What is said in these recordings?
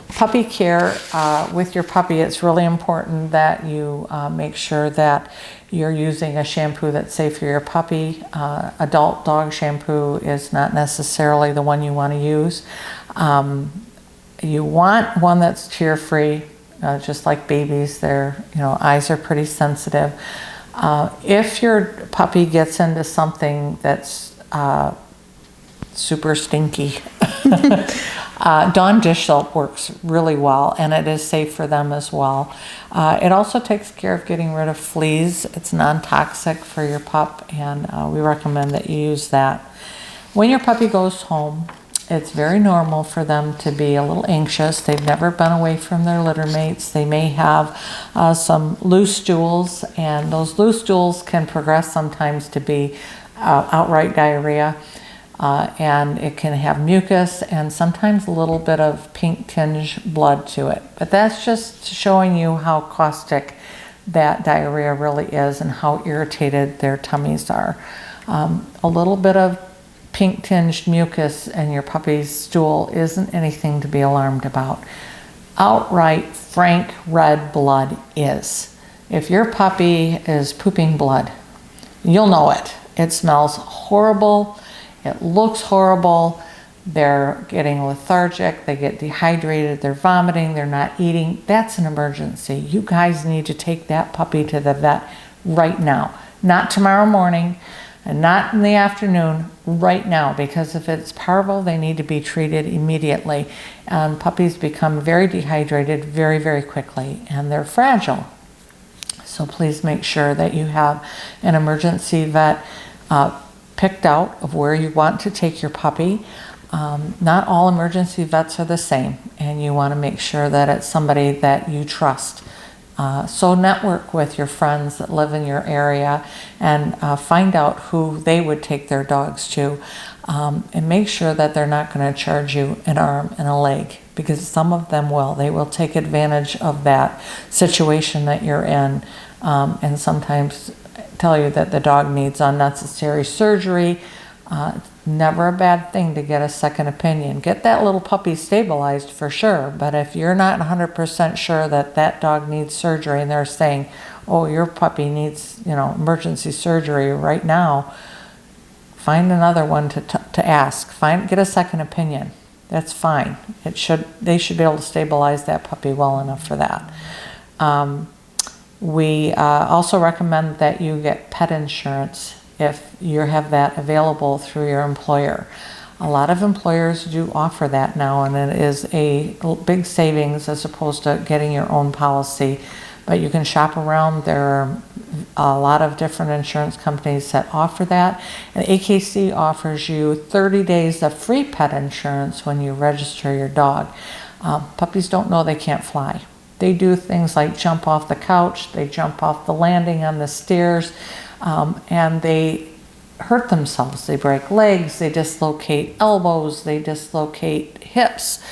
puppy care with your puppy, it's really important that you make sure that you're using a shampoo that's safe for your puppy. Adult dog shampoo is not necessarily the one you want to use. You want one that's tear-free, just like babies. Their eyes are pretty sensitive. If your puppy gets into something that's super stinky, Dawn dish soap works really well, and it is safe for them as well. It also takes care of getting rid of fleas. It's non-toxic for your pup, and we recommend that you use that. When your puppy goes home, it's very normal for them to be a little anxious. They've never been away from their litter mates. They may have some loose stools, and those loose stools can progress sometimes to be outright diarrhea. And it can have mucus and sometimes a little bit of pink tinge blood to it. But that's just showing you how caustic that diarrhea really is and how irritated their tummies are. A little bit of pink tinged mucus in your puppy's stool isn't anything to be alarmed about. Outright frank red blood is. If your puppy is pooping blood, you'll know it. It smells horrible. It looks horrible. They're getting lethargic. They get dehydrated. They're vomiting. They're not eating. That's an emergency. You guys need to take that puppy to the vet right now. Not tomorrow morning and not in the afternoon, right now, because if it's parvo, they need to be treated immediately. And puppies become very dehydrated very, very quickly, and they're fragile. So please make sure that you have an emergency vet picked out of where you want to take your puppy. Not all emergency vets are the same, and you want to make sure that it's somebody that you trust. So network with your friends that live in your area and find out who they would take their dogs to, and make sure that they're not going to charge you an arm and a leg, because some of them will. They will take advantage of that situation that you're in, and sometimes tell you that the dog needs unnecessary surgery. It's never a bad thing to get a second opinion. Get that little puppy stabilized for sure, but if you're not 100% sure that that dog needs surgery and they're saying, oh, your puppy needs emergency surgery right now, find another one to ask. Get a second opinion. That's fine. They should be able to stabilize that puppy well enough for that. We also recommend that you get pet insurance if you have that available through your employer. A lot of employers do offer that now, and it is a big savings as opposed to getting your own policy. But you can shop around. There are a lot of different insurance companies that offer that. And AKC offers you 30 days of free pet insurance when you register your dog. Puppies don't know they can't fly. They do things like jump off the couch, they jump off the landing on the stairs, and they hurt themselves. They break legs, they dislocate elbows, they dislocate hips,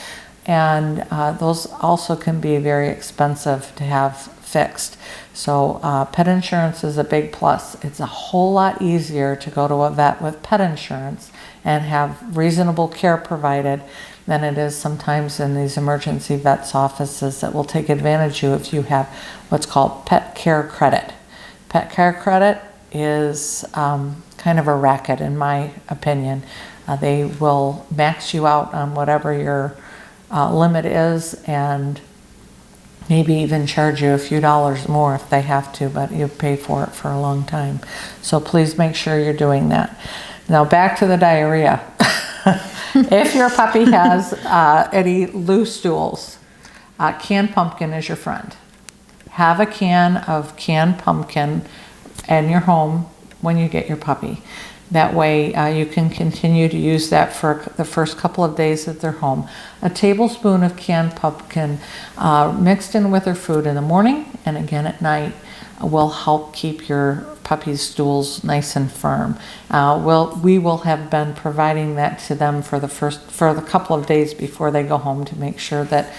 and those also can be very expensive to have fixed. So pet insurance is a big plus. It's a whole lot easier to go to a vet with pet insurance and have reasonable care provided than it is sometimes in these emergency vets offices that will take advantage of you if you have what's called pet care credit. Pet care credit is kind of a racket in my opinion. They will max you out on whatever your limit is, and maybe even charge you a few dollars more if they have to, but you pay for it for a long time. So please make sure you're doing that. Now back to the diarrhea. If your puppy has any loose stools, canned pumpkin is your friend. Have a can of canned pumpkin in your home when you get your puppy. That way you can continue to use that for the first couple of days that they're home. A tablespoon of canned pumpkin mixed in with their food in the morning and again at night will help keep your puppy's stools nice and firm. We will have been providing that to them for the couple of days before they go home to make sure that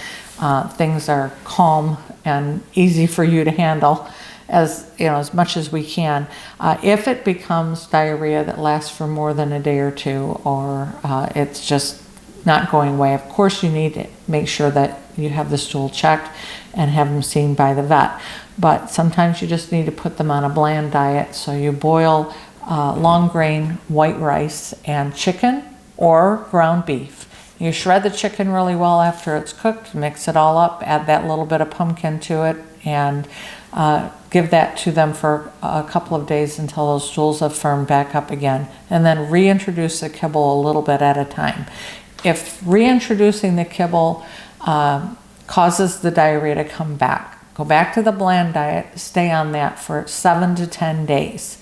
things are calm and easy for you to handle as much as we can. If it becomes diarrhea that lasts for more than a day or two, or it's just not going away, of course you need to make sure that you have the stool checked and have them seen by the vet. But sometimes you just need to put them on a bland diet. So you boil long grain white rice and chicken or ground beef. You shred the chicken really well after it's cooked, mix it all up, add that little bit of pumpkin to it, and give that to them for a couple of days until those stools have firmed back up again. And then reintroduce the kibble a little bit at a time. If reintroducing the kibble causes the diarrhea to come back, go back to the bland diet, stay on that for 7 to 10 days.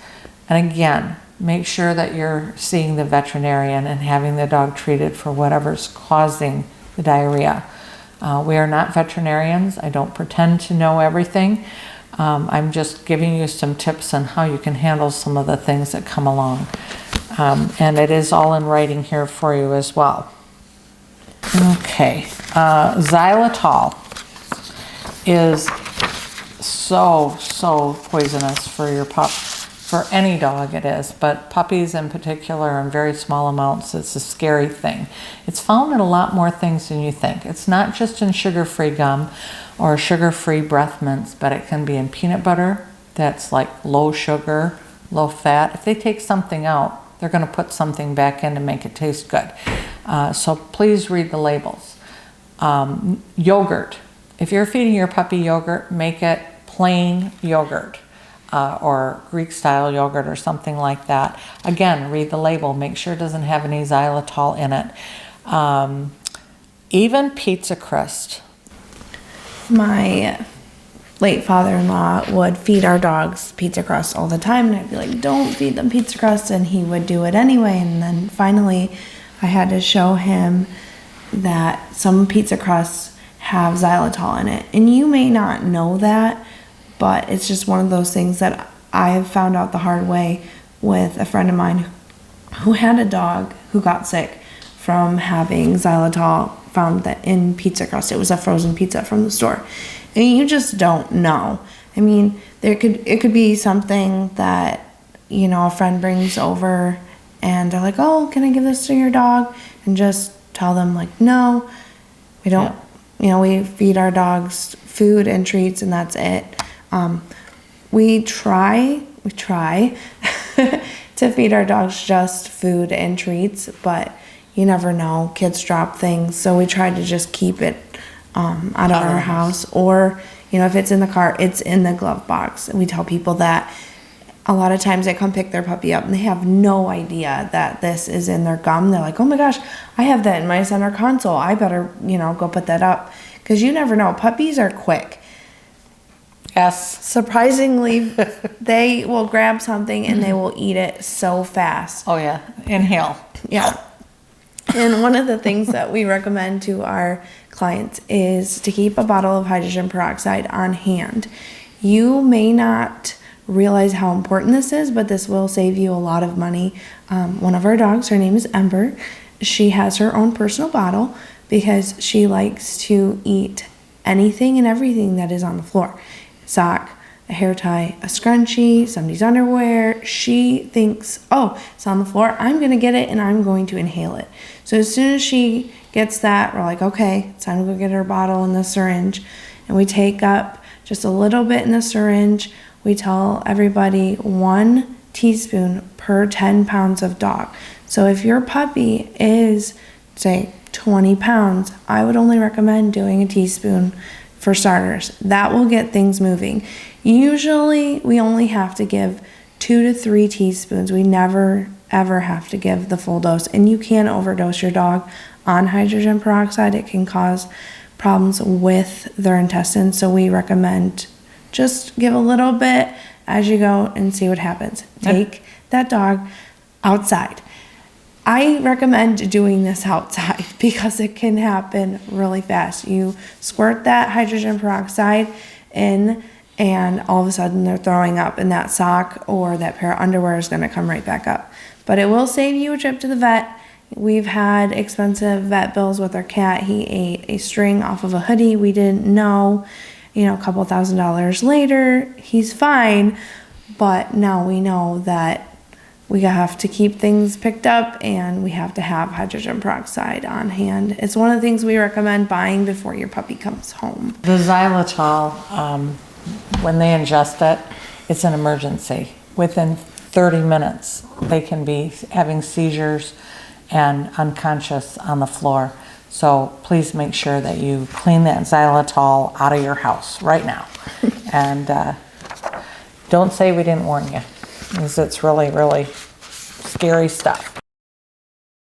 And again, make sure that you're seeing the veterinarian and having the dog treated for whatever's causing the diarrhea. We are not veterinarians. I don't pretend to know everything. I'm just giving you some tips on how you can handle some of the things that come along. And it is all in writing here for you as well. Okay, xylitol is so poisonous for your pup. For any dog it is, but puppies in particular in very small amounts, it's a scary thing. It's found in a lot more things than you think. It's not just in sugar-free gum or sugar-free breath mints, but it can be in peanut butter that's like low sugar, low fat. If they take something out, they're going to put something back in to make it taste good. So please read the labels. Yogurt. If you're feeding your puppy yogurt, make it plain yogurt. Or Greek-style yogurt or something like that. Again, read the label. Make sure it doesn't have any xylitol in it. Even pizza crust. My late father-in-law would feed our dogs pizza crust all the time, and I'd be like, don't feed them pizza crust, and he would do it anyway. And then finally I had to show him that some pizza crusts have xylitol in it. And you may not know that, but it's just one of those things that I've found out the hard way with a friend of mine who had a dog who got sick from having xylitol found that in pizza crust. It was a frozen pizza from the store. And you just don't know. I mean, it could be something that, you know, a friend brings over and they're like, oh, can I give this to your dog? And just tell them like, no, we don't, you know, we feed our dogs food and treats and that's it. We try to feed our dogs just food and treats, but you never know. Kids drop things, so we try to just keep it out of our house. Or, you know, if it's in the car, it's in the glove box. And we tell people that a lot of times they come pick their puppy up and they have no idea that this is in their gum. They're like, oh my gosh, I have that in my center console. I better, you know, go put that up. Because you never know. Puppies are quick. Yes. Surprisingly, they will grab something and they will eat it so fast. Oh yeah, inhale. Yeah. And one of the things that we recommend to our clients is to keep a bottle of hydrogen peroxide on hand. You may not realize how important this is, but this will save you a lot of money. One of our dogs, her name is Ember, she has her own personal bottle because she likes to eat anything and everything that is on the floor. Sock, a hair tie, a scrunchie, somebody's underwear. She thinks, oh, it's on the floor. I'm going to get it and I'm going to inhale it. So as soon as she gets that, we're like, okay, it's time to go get her bottle and the syringe. And we take up just a little bit in the syringe. We tell everybody 1 teaspoon per 10 pounds of dog. So if your puppy is, say, 20 pounds, I would only recommend doing a teaspoon for starters. That will get things moving. Usually we only have to give 2 to 3 teaspoons. We never ever have to give the full dose, and you can overdose your dog on hydrogen peroxide. It can cause problems with their intestines, so we recommend just give a little bit as you go and see what happens. Take that dog outside. I recommend doing this outside because it can happen really fast. You squirt that hydrogen peroxide in and all of a sudden they're throwing up, and that sock or that pair of underwear is going to come right back up. But it will save you a trip to the vet. We've had expensive vet bills with our cat. He ate a string off of a hoodie. We didn't know, you know, a couple $1,000s later, he's fine. But now we know that we have to keep things picked up, and we have to have hydrogen peroxide on hand. It's one of the things we recommend buying before your puppy comes home. The xylitol, when they ingest it, it's an emergency. Within 30 minutes, they can be having seizures and unconscious on the floor. So please make sure that you clean that xylitol out of your house right now. And don't say we didn't warn you, because it's really, really scary stuff.